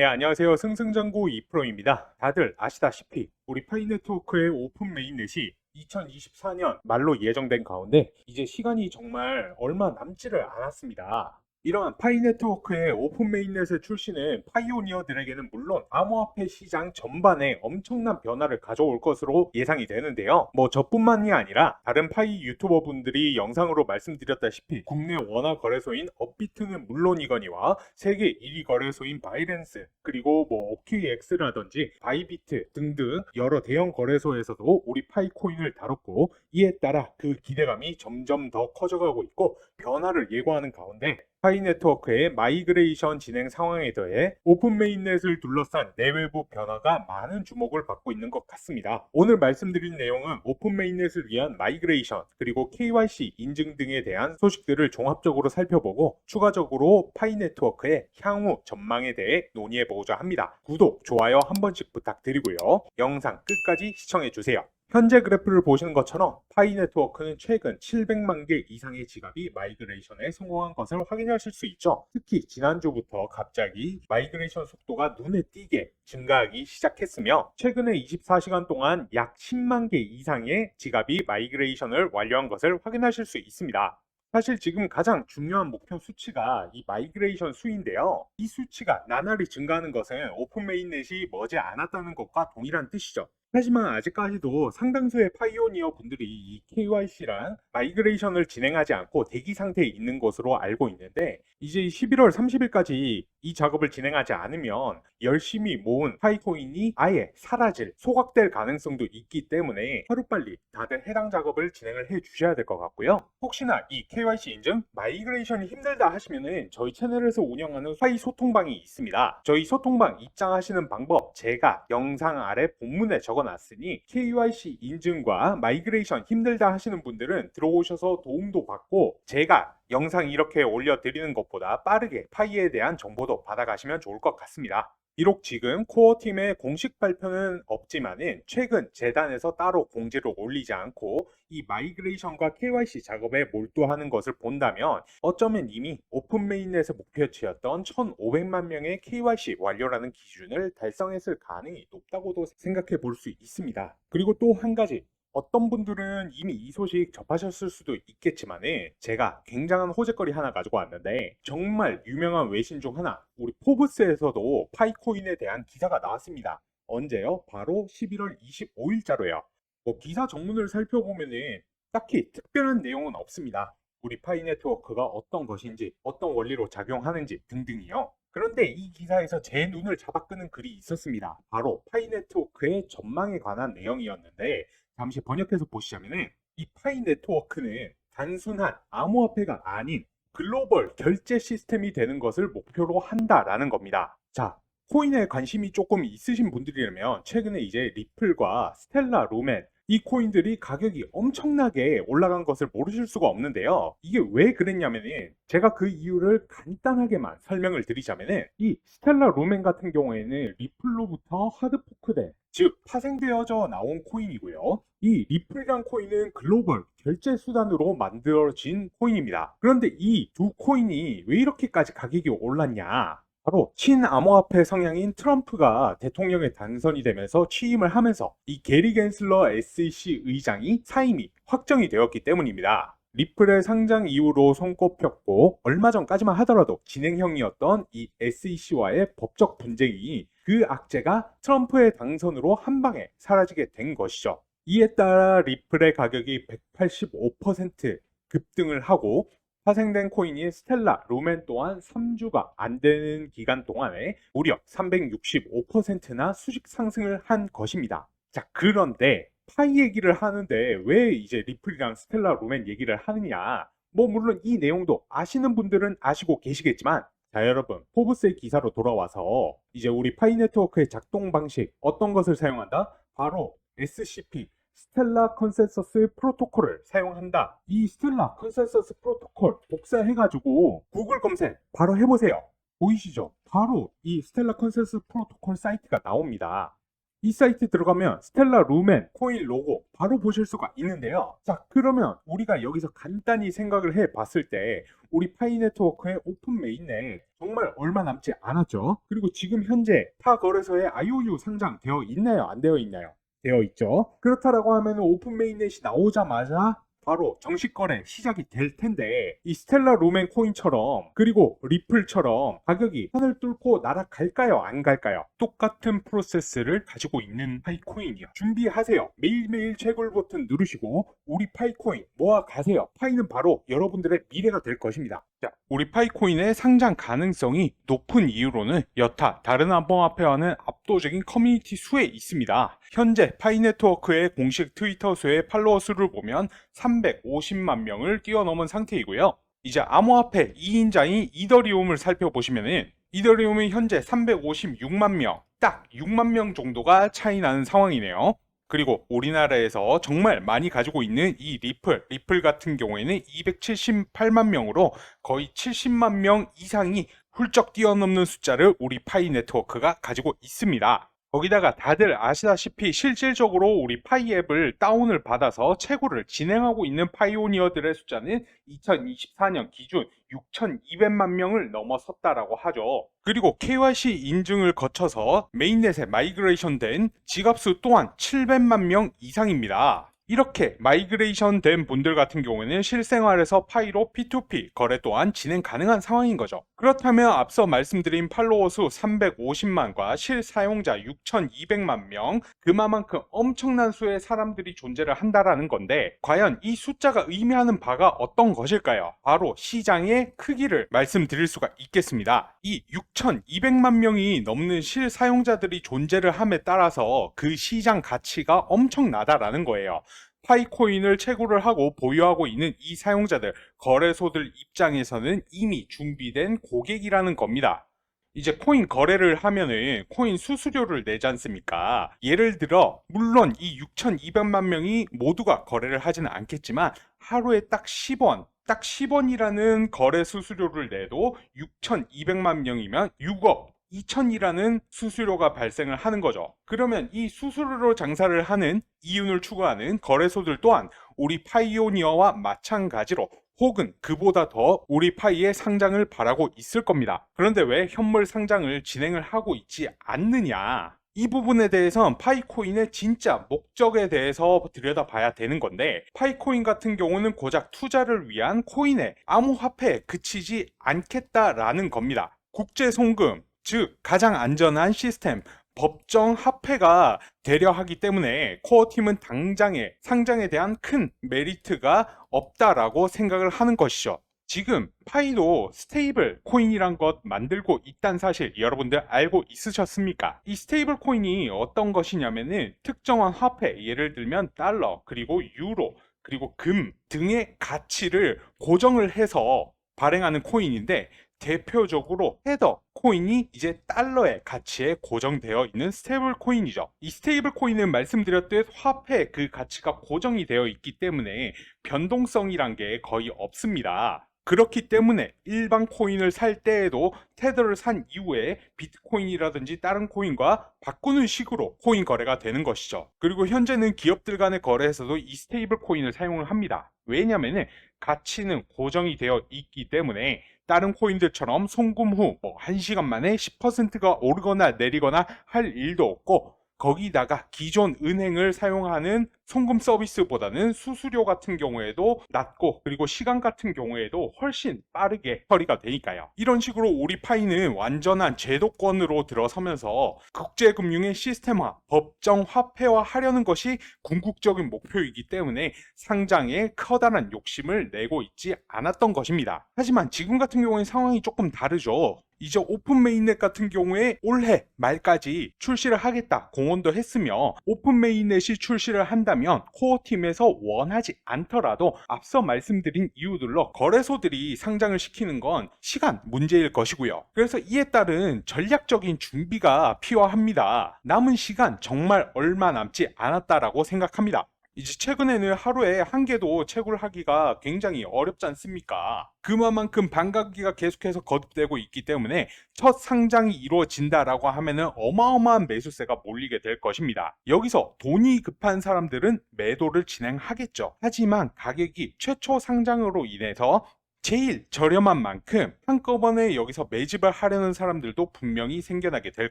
네, 안녕하세요. 승승장구 2프로입니다. 다들 아시다시피 우리 파이네트워크의 오픈 메인넷이 2024년 말로 예정된 가운데 이제 시간이 정말 얼마 남지를 않았습니다. 이러한 파이네트워크의 오픈 메인넷의 출시는 파이오니어들에게는 물론 암호화폐 시장 전반에 엄청난 변화를 가져올 것으로 예상이 되는데요. 뭐 저뿐만이 아니라 다른 파이 유튜버 분들이 영상으로 말씀드렸다시피 국내 원화 거래소인 업비트는 물론이거니와 세계 1위 거래소인 바이낸스 그리고 뭐 OKX라든지 바이비트 등등 여러 대형 거래소에서도 우리 파이코인을 다뤘고, 이에 따라 그 기대감이 점점 더 커져가고 있고 변화를 예고하는 가운데 파이네트워크의 마이그레이션 진행 상황에 더해 오픈 메인넷을 둘러싼 내외부 변화가 많은 주목을 받고 있는 것 같습니다. 오늘 말씀드린 내용은 오픈 메인넷을 위한 마이그레이션 그리고 KYC 인증 등에 대한 소식들을 종합적으로 살펴보고 추가적으로 파이네트워크의 향후 전망에 대해 논의해보고자 합니다. 구독, 좋아요 한 번씩 부탁드리고요. 영상 끝까지 시청해주세요. 현재 그래프를 보시는 것처럼 파이네트워크는 최근 700만 개 이상의 지갑이 마이그레이션에 성공한 것을 확인하실 수 있죠. 특히 지난주부터 갑자기 마이그레이션 속도가 눈에 띄게 증가하기 시작했으며 최근에 24시간 동안 약 10만 개 이상의 지갑이 마이그레이션을 완료한 것을 확인하실 수 있습니다. 사실 지금 가장 중요한 목표 수치가 이 마이그레이션 수인데요. 이 수치가 나날이 증가하는 것은 오픈 메인넷이 머지 않았다는 것과 동일한 뜻이죠. 하지만 아직까지도 상당수의 파이오니어 분들이 이 KYC랑 마이그레이션을 진행하지 않고 대기 상태에 있는 것으로 알고 있는데, 이제 11월 30일까지 이 작업을 진행하지 않으면 열심히 모은 파이코인이 아예 사라질, 소각될 가능성도 있기 때문에 하루빨리 다들 해당 작업을 진행을 해 주셔야 될 것 같고요. 혹시나 이 KYC 인증, 마이그레이션이 힘들다 하시면은 저희 채널에서 운영하는 파이 소통방이 있습니다. 저희 소통방 입장하시는 방법 제가 영상 아래 본문에 적어놨으니 KYC 인증과 마이그레이션 힘들다 하시는 분들은 들어오셔서 도움도 받고 제가 영상 이렇게 올려드리는 것보다 빠르게 파이에 대한 정보도 받아가시면 좋을 것 같습니다. 비록 지금 코어팀의 공식 발표는 없지만은 최근 재단에서 따로 공지를 올리지 않고 이 마이그레이션과 KYC 작업에 몰두하는 것을 본다면 어쩌면 이미 오픈 메인넷의 목표치였던 1,500만 명의 KYC 완료라는 기준을 달성했을 가능성이 높다고도 생각해 볼 수 있습니다. 그리고 또 한 가지, 어떤 분들은 이미 이 소식 접하셨을 수도 있겠지만은 제가 굉장한 호재거리 하나 가지고 왔는데, 정말 유명한 외신 중 하나, 우리 포브스에서도 파이코인에 대한 기사가 나왔습니다. 언제요? 바로 11월 25일자로요. 뭐 기사 정문을 살펴보면은 딱히 특별한 내용은 없습니다. 우리 파이 네트워크가 어떤 것인지, 어떤 원리로 작용하는지 등등이요. 그런데 이 기사에서 제 눈을 잡아끄는 글이 있었습니다. 바로 파이 네트워크의 전망에 관한 내용이었는데, 잠시 번역해서 보시자면은 이 파이 네트워크는 단순한 암호화폐가 아닌 글로벌 결제 시스템이 되는 것을 목표로 한다라는 겁니다. 자, 코인에 관심이 조금 있으신 분들이라면 최근에 이제 리플과 스텔라 루멘, 이 코인들이 가격이 엄청나게 올라간 것을 모르실 수가 없는데요. 이게 왜 그랬냐면은 제가 그 이유를 간단하게만 설명을 드리자면은 이 스텔라 루멘 같은 경우에는 리플로부터 하드포크된, 즉 파생되어져 나온 코인이고요. 이 리플이란 코인은 글로벌 결제 수단으로 만들어진 코인입니다. 그런데 이 두 코인이 왜 이렇게까지 가격이 올랐냐? 바로 친암호화폐 성향인 트럼프가 대통령에 당선이 되면서 취임을 하면서 이 게리 겐슬러 SEC 의장이 사임이 확정이 되었기 때문입니다. 리플의 상장 이후로 손꼽혔고 얼마 전까지만 하더라도 진행형이었던 이 SEC와의 법적 분쟁이, 그 악재가 트럼프의 당선으로 한 방에 사라지게 된 것이죠. 이에 따라 리플의 가격이 185% 급등을 하고 파생된 코인인 스텔라 루멘 또한 3주가 안 되는 기간 동안에 무려 365%나 수직 상승을 한 것입니다. 자, 그런데 파이 얘기를 하는데 왜 이제 리플이랑 스텔라 루멘 얘기를 하느냐? 뭐 물론 이 내용도 아시는 분들은 아시고 계시겠지만, 자 여러분, 포브스의 기사로 돌아와서 이제 우리 파이 네트워크의 작동 방식 어떤 것을 사용한다? 바로 SCP 스텔라 컨센서스 프로토콜을 사용한다. 이 스텔라 컨센서스 프로토콜 복사해가지고 구글 검색 바로 해보세요. 보이시죠? 바로 이 스텔라 컨센서스 프로토콜 사이트가 나옵니다. 이 사이트 들어가면 스텔라 루멘 코인 로고 바로 보실 수가 있는데요. 자, 그러면 우리가 여기서 간단히 생각을 해 봤을 때 우리 파이 네트워크의 오픈 메인넷 정말 얼마 남지 않았죠. 그리고 지금 현재 타 거래소에 IOU 상장되어 있나요? 안 되어 있나요? 되어 있죠. 그렇다라고 하면 오픈 메인넷이 나오자마자 바로 정식 거래 시작이 될 텐데, 이 스텔라 루멘 코인처럼 그리고 리플처럼 가격이 선을 뚫고 날아갈까요? 안 갈까요? 똑같은 프로세스를 가지고 있는 파이코인이요. 준비하세요. 매일매일 채굴 버튼 누르시고 우리 파이코인 모아 가세요. 파이는 바로 여러분들의 미래가 될 것입니다. 자, 우리 파이코인의 상장 가능성이 높은 이유로는 여타 다른 암호화폐와는 압도적인 커뮤니티 수에 있습니다. 현재 파이 네트워크의 공식 트위터 수의 팔로워 수를 보면 350만 명을 뛰어넘은 상태이고요. 이제 암호화폐 2인자인 이더리움을 살펴보시면은 이더리움이 현재 356만 명, 딱 6만 명 정도가 차이 나는 상황이네요. 그리고 우리나라에서 정말 많이 가지고 있는 이 리플 같은 경우에는 278만 명으로 거의 70만 명 이상이 훌쩍 뛰어넘는 숫자를 우리 파이 네트워크가 가지고 있습니다. 거기다가 다들 아시다시피 실질적으로 우리 파이 앱을 다운을 받아서 채굴을 진행하고 있는 파이오니어들의 숫자는 2024년 기준 6,200만 명을 넘어섰다라고 하죠. 그리고 KYC 인증을 거쳐서 메인넷에 마이그레이션 된 지갑수 또한 700만 명 이상입니다. 이렇게 마이그레이션 된 분들 같은 경우에는 실생활에서 파이로 P2P 거래 또한 진행 가능한 상황인 거죠. 그렇다면 앞서 말씀드린 팔로워 수 350만과 실사용자 6,200만 명, 그만큼 엄청난 수의 사람들이 존재를 한다라는 건데, 과연 이 숫자가 의미하는 바가 어떤 것일까요? 바로 시장의 크기를 말씀드릴 수가 있겠습니다. 이 6,200만 명이 넘는 실사용자들이 존재를 함에 따라서 그 시장 가치가 엄청나다라는 거예요. 파이코인을 채굴을 하고 보유하고 있는 이 사용자들, 거래소들 입장에서는 이미 준비된 고객이라는 겁니다. 이제 코인 거래를 하면은 코인 수수료를 내지 않습니까? 예를 들어 물론 이 6,200만 명이 모두가 거래를 하지는 않겠지만 하루에 딱 10원, 딱 10원이라는 거래 수수료를 내도 6,200만 명이면 6억 2천이라는 수수료가 발생을 하는 거죠. 그러면 이 수수료로 장사를 하는 이윤을 추구하는 거래소들 또한 우리 파이오니어와 마찬가지로 혹은 그보다 더 우리 파이의 상장을 바라고 있을 겁니다. 그런데 왜 현물 상장을 진행을 하고 있지 않느냐? 이 부분에 대해선 파이코인의 진짜 목적에 대해서 들여다봐야 되는 건데, 파이코인 같은 경우는 고작 투자를 위한 코인의 암호화폐에 그치지 않겠다라는 겁니다. 국제 송금, 즉 가장 안전한 시스템, 법정 화폐가 되려하기 때문에 코어팀은 당장의 상장에 대한 큰 메리트가 없다라고 생각을 하는 것이죠. 지금 파이도 스테이블 코인이란 것 만들고 있다는 사실 여러분들 알고 있으셨습니까? 이 스테이블 코인이 어떤 것이냐면은 특정한 화폐, 예를 들면 달러, 그리고 유로, 그리고 금 등의 가치를 고정을 해서 발행하는 코인인데, 대표적으로 테더 코인이 이제 달러의 가치에 고정되어 있는 스테이블 코인이죠. 이 스테이블 코인은 말씀드렸듯 화폐 그 가치가 고정이 되어 있기 때문에 변동성이란 게 거의 없습니다. 그렇기 때문에 일반 코인을 살 때에도 테더를 산 이후에 비트코인이라든지 다른 코인과 바꾸는 식으로 코인 거래가 되는 것이죠. 그리고 현재는 기업들 간의 거래에서도 이 스테이블 코인을 사용을 합니다. 왜냐하면 가치는 고정이 되어 있기 때문에 다른 코인들처럼 송금 후 1시간 만에 10%가 오르거나 내리거나 할 일도 없고, 거기다가 기존 은행을 사용하는 송금 서비스보다는 수수료 같은 경우에도 낮고, 그리고 시간 같은 경우에도 훨씬 빠르게 처리가 되니까요. 이런 식으로 우리 파이는 완전한 제도권으로 들어서면서 국제금융의 시스템화, 법정 화폐화 하려는 것이 궁극적인 목표이기 때문에 상장에 커다란 욕심을 내고 있지 않았던 것입니다. 하지만 지금 같은 경우에 상황이 조금 다르죠. 이제 오픈 메인넷 같은 경우에 올해 말까지 출시를 하겠다 공언도 했으며, 오픈 메인넷이 출시를 한다면 코어팀에서 원하지 않더라도 앞서 말씀드린 이유들로 거래소들이 상장을 시키는 건 시간 문제일 것이고요. 그래서 이에 따른 전략적인 준비가 필요합니다. 남은 시간 정말 얼마 남지 않았다라고 생각합니다. 이제 최근에는 하루에 한 개도 채굴하기가 굉장히 어렵지 않습니까? 그만큼 반감기가 계속해서 거듭되고 있기 때문에 첫 상장이 이루어진다라고 하면은 어마어마한 매수세가 몰리게 될 것입니다. 여기서 돈이 급한 사람들은 매도를 진행하겠죠. 하지만 가격이 최초 상장으로 인해서 제일 저렴한 만큼 한꺼번에 여기서 매집을 하려는 사람들도 분명히 생겨나게 될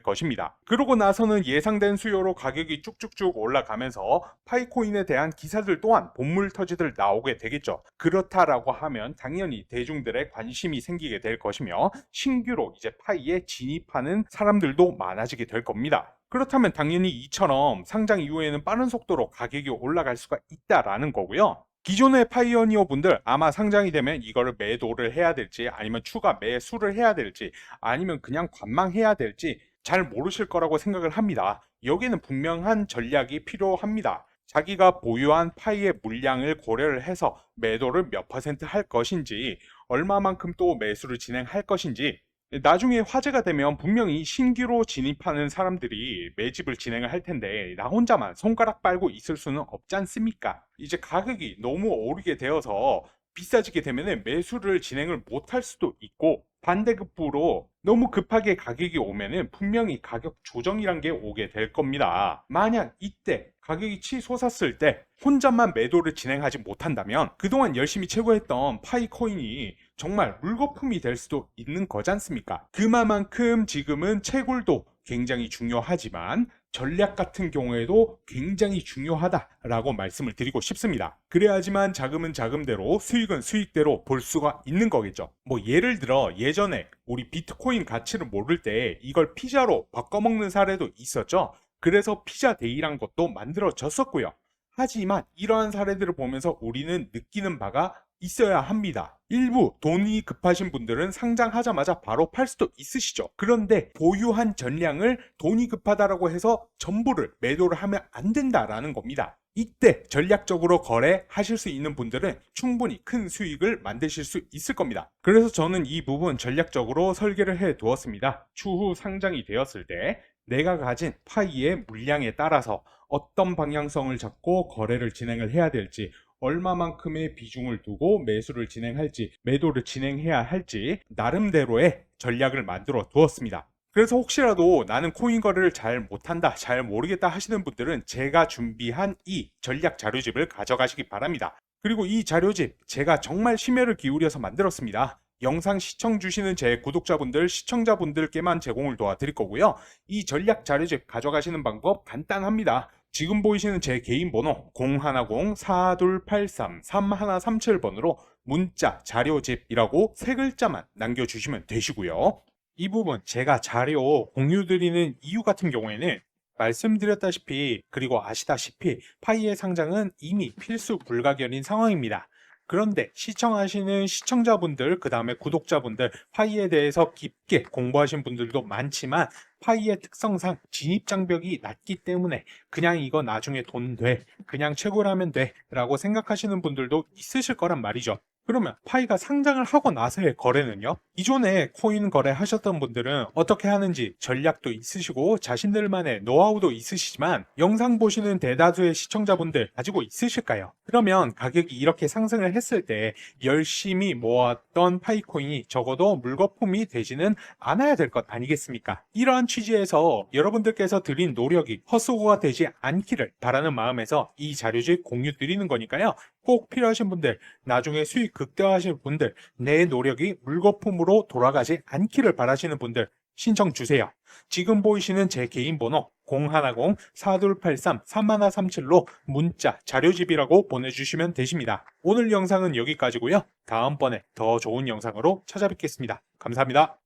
것입니다. 그러고 나서는 예상된 수요로 가격이 쭉쭉쭉 올라가면서 파이코인에 대한 기사들 또한 본물터지들 나오게 되겠죠. 그렇다라고 하면 당연히 대중들의 관심이 생기게 될 것이며 신규로 이제 파이에 진입하는 사람들도 많아지게 될 겁니다. 그렇다면 당연히 이처럼 상장 이후에는 빠른 속도로 가격이 올라갈 수가 있다라는 거고요. 기존의 파이오니어 분들 아마 상장이 되면 이거를 매도를 해야 될지 아니면 추가 매수를 해야 될지 아니면 그냥 관망해야 될지 잘 모르실 거라고 생각을 합니다. 여기에는 분명한 전략이 필요합니다. 자기가 보유한 파이의 물량을 고려를 해서 매도를 몇 퍼센트 할 것인지 얼마만큼 또 매수를 진행할 것인지 나중에 화제가 되면 분명히 신규로 진입하는 사람들이 매집을 진행을 할 텐데 나 혼자만 손가락 빨고 있을 수는 없지 않습니까? 이제 가격이 너무 오르게 되어서 비싸지게 되면 매수를 진행을 못할 수도 있고 반대급부로 너무 급하게 가격이 오면은 분명히 가격 조정이란 게 오게 될 겁니다. 만약 이때 가격이 치솟았을 때 혼자만 매도를 진행하지 못한다면 그동안 열심히 채굴했던 파이코인이 정말 물거품이 될 수도 있는 거지 않습니까? 그만큼 지금은 채굴도 굉장히 중요하지만 전략 같은 경우에도 굉장히 중요하다라고 말씀을 드리고 싶습니다. 그래야지만 자금은 자금대로 수익은 수익대로 볼 수가 있는 거겠죠. 뭐 예를 들어 예전에 우리 비트코인 가치를 모를 때 이걸 피자로 바꿔먹는 사례도 있었죠. 그래서 피자데이란 것도 만들어졌었고요. 하지만 이러한 사례들을 보면서 우리는 느끼는 바가 있어야 합니다. 일부 돈이 급하신 분들은 상장하자마자 바로 팔 수도 있으시죠. 그런데 보유한 전량을 돈이 급하다라고 해서 전부를 매도를 하면 안 된다라는 겁니다. 이때 전략적으로 거래하실 수 있는 분들은 충분히 큰 수익을 만드실 수 있을 겁니다. 그래서 저는 이 부분 전략적으로 설계를 해 두었습니다. 추후 상장이 되었을 때 내가 가진 파이의 물량에 따라서 어떤 방향성을 잡고 거래를 진행을 해야 될지 얼마만큼의 비중을 두고 매수를 진행할지 매도를 진행해야 할지 나름대로의 전략을 만들어 두었습니다. 그래서 혹시라도 나는 코인 거래를 잘 못한다, 잘 모르겠다 하시는 분들은 제가 준비한 이 전략 자료집을 가져가시기 바랍니다. 그리고 이 자료집 제가 정말 심혈을 기울여서 만들었습니다. 영상 시청 주시는 제 구독자분들, 시청자분들께만 제공을 도와드릴 거고요. 이 전략 자료집 가져가시는 방법 간단합니다. 지금 보이시는 제 개인 번호 010-4283-3137번으로 문자 자료집이라고 세 글자만 남겨주시면 되시고요. 이 부분 제가 자료 공유드리는 이유 같은 경우에는 말씀드렸다시피 그리고 아시다시피 파이의 상장은 이미 필수 불가결인 상황입니다. 그런데 시청하시는 시청자분들, 그 다음에 구독자분들, 파이에 대해서 깊게 공부하신 분들도 많지만 파이의 특성상 진입장벽이 낮기 때문에 그냥 이거 나중에 돈 돼, 그냥 채굴하면 돼 라고 생각하시는 분들도 있으실 거란 말이죠. 그러면 파이가 상장을 하고 나서의 거래는요? 기존에 코인 거래하셨던 분들은 어떻게 하는지 전략도 있으시고 자신들만의 노하우도 있으시지만 영상 보시는 대다수의 시청자분들 가지고 있으실까요? 그러면 가격이 이렇게 상승을 했을 때 열심히 모았던 파이코인이 적어도 물거품이 되지는 않아야 될 것 아니겠습니까? 이러한 취지에서 여러분들께서 드린 노력이 헛수고가 되지 않기를 바라는 마음에서 이 자료집 공유 드리는 거니까요. 꼭 필요하신 분들, 나중에 수익 극대화하실 분들, 내 노력이 물거품으로 돌아가지 않기를 바라시는 분들 신청 주세요. 지금 보이시는 제 개인 번호 010-4283-3137로 문자 자료집이라고 보내주시면 되십니다. 오늘 영상은 여기까지고요. 다음번에 더 좋은 영상으로 찾아뵙겠습니다. 감사합니다.